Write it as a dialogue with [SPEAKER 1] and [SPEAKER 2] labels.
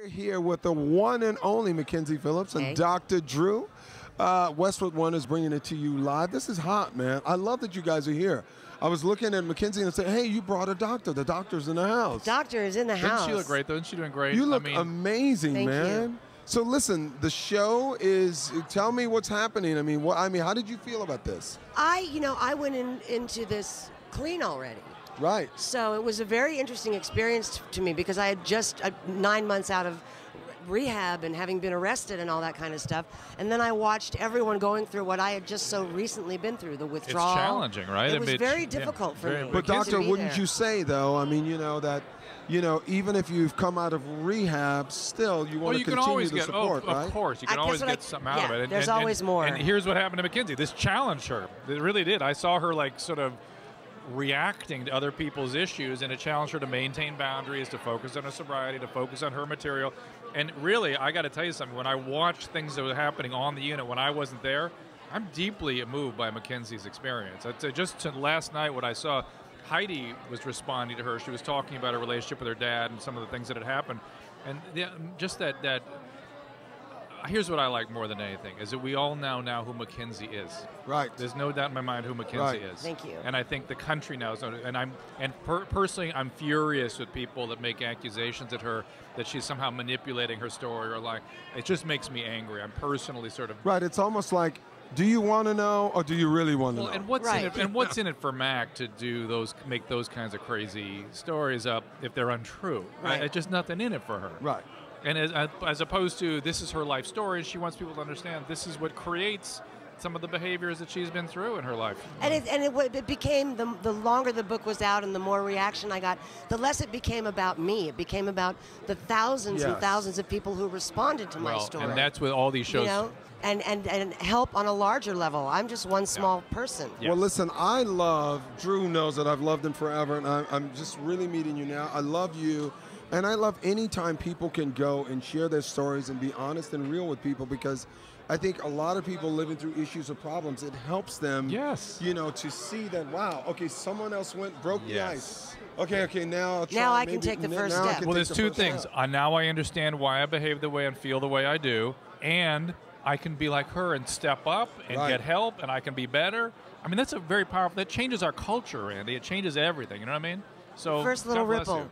[SPEAKER 1] Here with the one and only Mackenzie Phillips and Dr. Drew. Westwood One is bringing it to you live. This is hot, man. I love that you guys are here. I was looking at Mackenzie and said, hey, you brought a doctor. The doctor's in the house.
[SPEAKER 2] The doctor is in the house.
[SPEAKER 3] Doesn't she look great, though? Isn't she doing great?
[SPEAKER 1] You look amazing,
[SPEAKER 2] thank
[SPEAKER 1] man.
[SPEAKER 2] You.
[SPEAKER 1] So listen, the show is, tell me what's happening. I mean, how did you feel about this?
[SPEAKER 2] I went into this clean already.
[SPEAKER 1] Right.
[SPEAKER 2] So it was a very interesting experience to me because I had just 9 months out of rehab and having been arrested and all that kind of stuff. And then I watched everyone going through what I had just so recently been through, the withdrawal.
[SPEAKER 3] It's challenging, right?
[SPEAKER 2] It was very difficult for me.
[SPEAKER 1] But doctor, wouldn't you say, though, I mean, that even if you've come out of rehab, still you want to continue the support, right?
[SPEAKER 3] Of course, you can always get something out of it.
[SPEAKER 2] There's always more.
[SPEAKER 3] And here's what happened to Mackenzie. This challenged her. It really did. I saw her sort of reacting to other people's issues, and it challenged her to maintain boundaries, to focus on her sobriety, to focus on her material. And really, I got to tell you something, when I watched things that were happening on the unit when I wasn't there, I'm deeply moved by Mackenzie's experience. Just last night, what I saw, Heidi was responding to her. She was talking about her relationship with her dad and some of the things that had happened. And just that here's what I like more than anything, is that we all now know who Mackenzie is.
[SPEAKER 1] Right.
[SPEAKER 3] There's no doubt in my mind who Mackenzie is.
[SPEAKER 2] Thank you.
[SPEAKER 3] And I think the country knows. Personally, I'm furious with people that make accusations at her that she's somehow manipulating her story or like. It just makes me angry. I'm personally sort of.
[SPEAKER 1] Right. It's almost like, do you want to know or do you really want to know?
[SPEAKER 3] And what's in it for Mac to make those kinds of crazy stories up if they're untrue?
[SPEAKER 2] Right.
[SPEAKER 3] It's just nothing in it for her.
[SPEAKER 1] Right.
[SPEAKER 3] And as opposed to, this is her life story, and she wants people to understand this is what creates some of the behaviors that she's been through in her life.
[SPEAKER 2] And it became, the longer the book was out and the more reaction I got, the less it became about me. It became about the thousands and thousands of people who responded to my story.
[SPEAKER 3] And that's what all these shows...
[SPEAKER 2] And help on a larger level. I'm just one small person.
[SPEAKER 1] Yes. Well, listen, Drew knows that I've loved him forever, and I'm just really meeting you now. I love you. And I love any time people can go and share their stories and be honest and real with people, because I think a lot of people living through issues or problems, it helps them, to see that, wow, okay, someone else broke the ice. Okay, now I'll try.
[SPEAKER 2] Now I can take the first step.
[SPEAKER 3] Well, there's two things. Now I understand why I behave the way and feel the way I do, and I can be like her and step up and get help, and I can be better. I mean, that's a very powerful, that changes our culture, Andy. It changes everything, you know what I mean? So
[SPEAKER 2] first little ripple.